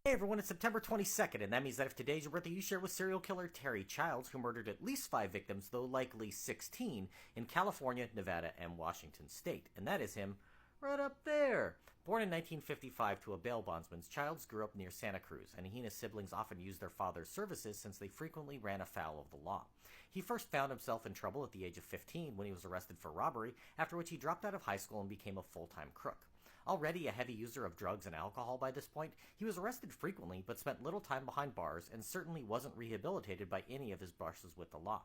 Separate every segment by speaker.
Speaker 1: Hey everyone, it's September 22nd, and that means that if today's your birthday, you share with serial killer Terry Childs, who murdered at least 5 victims, though likely 16, in California, Nevada, and Washington state. And that is him right up there. Born in 1955 to a bail bondsman, Childs grew up near Santa Cruz, and he and his siblings often used their father's services since they frequently ran afoul of the law. He first found himself in trouble at the age of 15 when he was arrested for robbery, after which he dropped out of high school and became a full-time crook. Already a heavy user of drugs and alcohol by this point, he was arrested frequently but spent little time behind bars and certainly wasn't rehabilitated by any of his brushes with the law.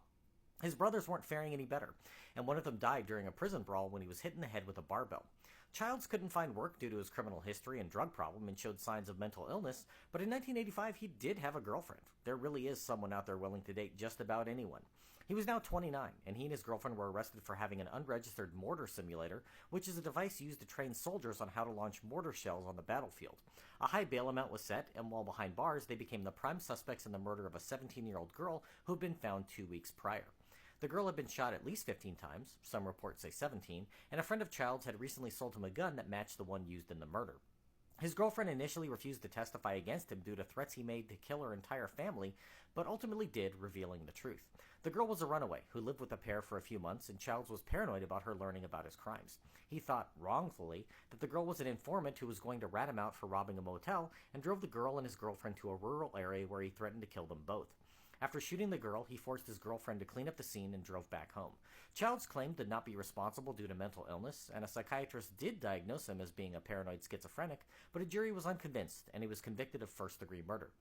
Speaker 1: His brothers weren't faring any better, and one of them died during a prison brawl when he was hit in the head with a barbell. Childs couldn't find work due to his criminal history and drug problem and showed signs of mental illness, but in 1985 he did have a girlfriend. There really is someone out there willing to date just about anyone. He was now 29, and he and his girlfriend were arrested for having an unregistered mortar simulator, which is a device used to train soldiers on how to launch mortar shells on the battlefield. A high bail amount was set, and while behind bars, they became the prime suspects in the murder of a 17-year-old girl who had been found 2 weeks prior. The girl had been shot at least 15 times, some reports say 17, and a friend of Childs had recently sold him a gun that matched the one used in the murder. His girlfriend initially refused to testify against him due to threats he made to kill her entire family, but ultimately did, revealing the truth. The girl was a runaway who lived with the pair for a few months, and Childs was paranoid about her learning about his crimes. He thought, wrongfully, that the girl was an informant who was going to rat him out for robbing a motel, and drove the girl and his girlfriend to a rural area where he threatened to kill them both. After shooting the girl, he forced his girlfriend to clean up the scene and drove back home. Childs claimed to not be responsible due to mental illness, and a psychiatrist did diagnose him as being a paranoid schizophrenic, but a jury was unconvinced, and he was convicted of first-degree murder.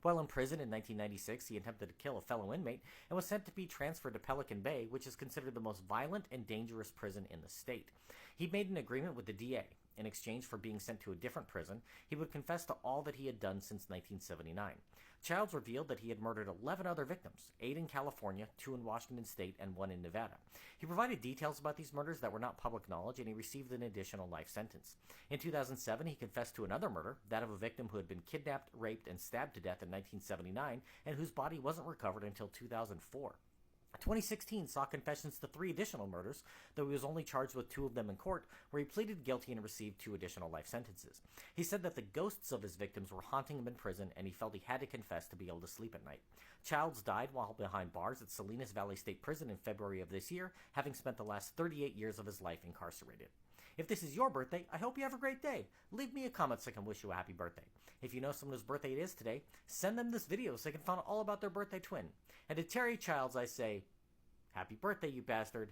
Speaker 1: While in prison in 1996, he attempted to kill a fellow inmate and was sent to be transferred to Pelican Bay, which is considered the most violent and dangerous prison in the state. He made an agreement with the DA. In exchange for being sent to a different prison, he would confess to all that he had done since 1979. Childs revealed that he had murdered 11 other victims, 8 in California, 2 in Washington state, and 1 in Nevada. He provided details about these murders that were not public knowledge, and he received an additional life sentence. In 2007, he confessed to another murder, that of a victim who had been kidnapped, raped, and stabbed to death in 1979, and whose body wasn't recovered until 2004. 2016 saw confessions to 3 additional murders, though he was only charged with 2 of them in court, where he pleaded guilty and received 2 additional life sentences. He said that the ghosts of his victims were haunting him in prison, and he felt he had to confess to be able to sleep at night. Childs died while behind bars at Salinas Valley State Prison in February of this year, having spent the last 38 years of his life incarcerated. If this is your birthday, I hope you have a great day. Leave me a comment so I can wish you a happy birthday. If you know someone whose birthday it is today, send them this video so they can find out all about their birthday twin. And to Terry Childs, I say, happy birthday, you bastard.